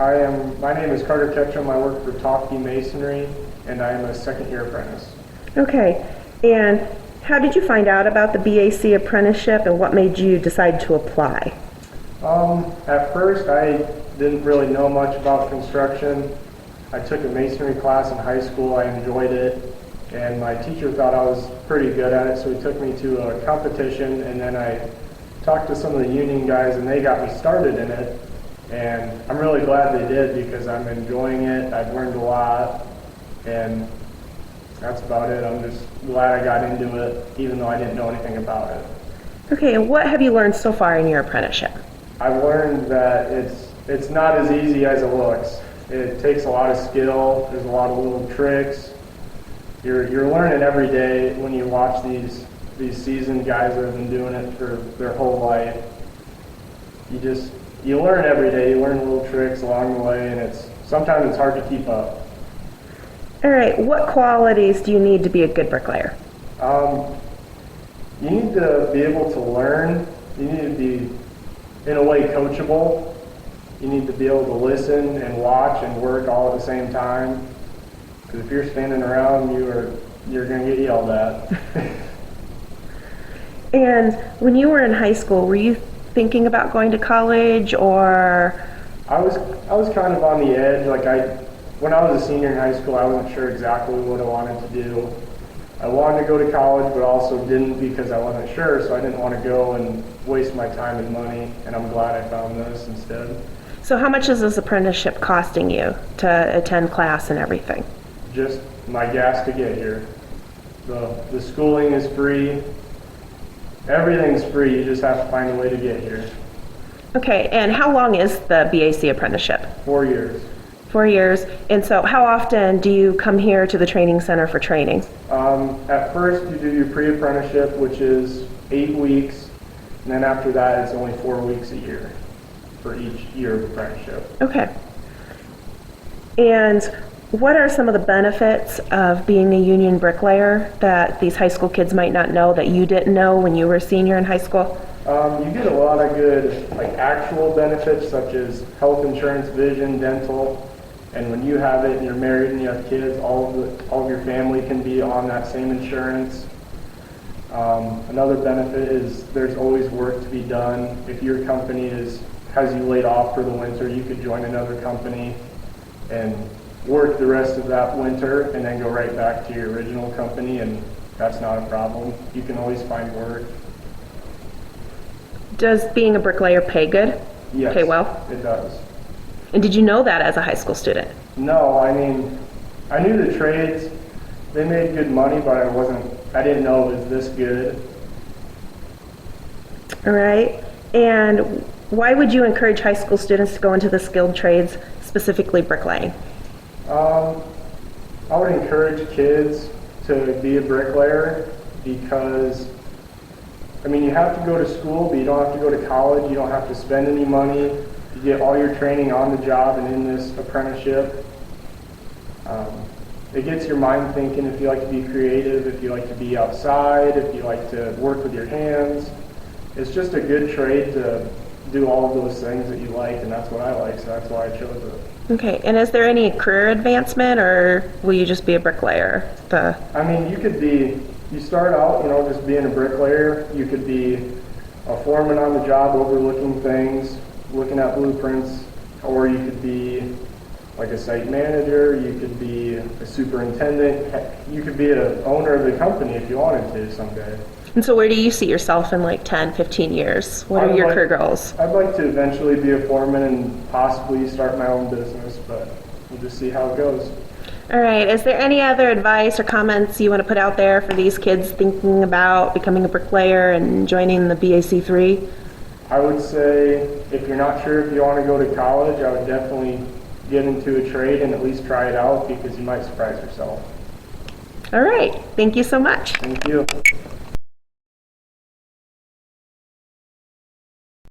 My name is Carter Ketchum. I work for Talkie Masonry, and I am a second-year apprentice. Okay, and how did you find out about the BAC apprenticeship, and what made you decide to apply? At first, I didn't really know much about construction. I took a masonry class in high school. I enjoyed it, and my teacher thought I was pretty good at it, so he took me to a competition, and then I talked to some of the union guys, and they got me started in it. And I'm really glad they did because I'm enjoying it. I've learned a lot, and that's about it. I'm just glad I got into it, even though I didn't know anything about it. Okay, and what have you learned so far in your apprenticeship? I've learned that it's not as easy as it looks. It takes a lot of skill. There's a lot of little tricks. You're learning every day when you watch these seasoned guys that have been doing it for their whole life. You learn every day. You learn little tricks along the way, and sometimes it's hard to keep up. All right, what qualities do you need to be a good bricklayer? You need to be able to learn. You need to be, in a way, coachable. You need to be able to listen and watch and work all at the same time. Because if you're standing around, you're going to get yelled at. And when you were in high school, were you thinking about going to college, or? I was kind of on the edge. When I was a senior in high school, I wasn't sure exactly what I wanted to do. I wanted to go to college, but also didn't because I wasn't sure, so I didn't want to go and waste my time and money, and I'm glad I found this instead. So how much is this apprenticeship costing you to attend class and everything? Just my gas to get here. The schooling is free. Everything's free. You just have to find a way to get here. Okay, and how long is the BAC apprenticeship? 4 years. 4 years. And so how often do you come here to the training center for training? At first, you do your pre-apprenticeship, which is 8 weeks, and then after that, it's only 4 weeks a year for each year of apprenticeship. Okay. And what are some of the benefits of being a union bricklayer that these high school kids might not know that you didn't know when you were a senior in high school? You get a lot of good actual benefits such as health insurance, vision, dental, and when you have it and you're married and you have kids, all of your family can be on that same insurance. Another benefit is there's always work to be done. If your company has you laid off for the winter, you could join another company and work the rest of that winter and then go right back to your original company, and that's not a problem. You can always find work. Does being a bricklayer pay good? Yes, pay well? It does. And did you know that as a high school student? No, I knew the trades. They made good money, but I didn't know it was this good. All right. And why would you encourage high school students to go into the skilled trades, specifically bricklaying? I would encourage kids to be a bricklayer because, you have to go to school, but you don't have to go to college. You don't have to spend any money. You get all your training on the job and in this apprenticeship. It gets your mind thinking if you like to be creative, if you like to be outside, if you like to work with your hands. It's just a good trade to do all of those things that you like, and that's what I like, so that's why I chose it. Okay, and is there any career advancement, or will you just be a bricklayer? You start out, just being a bricklayer. You could be a foreman on the job overlooking things, looking at blueprints, or you could be like a site manager, you could be a superintendent, you could be an owner of the company if you wanted to someday. And so where do you see yourself in 10, 15 years? What are your career goals? I'd like to eventually be a foreman and possibly start my own business, but we'll just see how it goes. All right, is there any other advice or comments you want to put out there for these kids thinking about becoming a bricklayer and joining the BAC3? I would say if you're not sure if you want to go to college, I would definitely get into a trade and at least try it out because you might surprise yourself. All right, thank you so much. Thank you.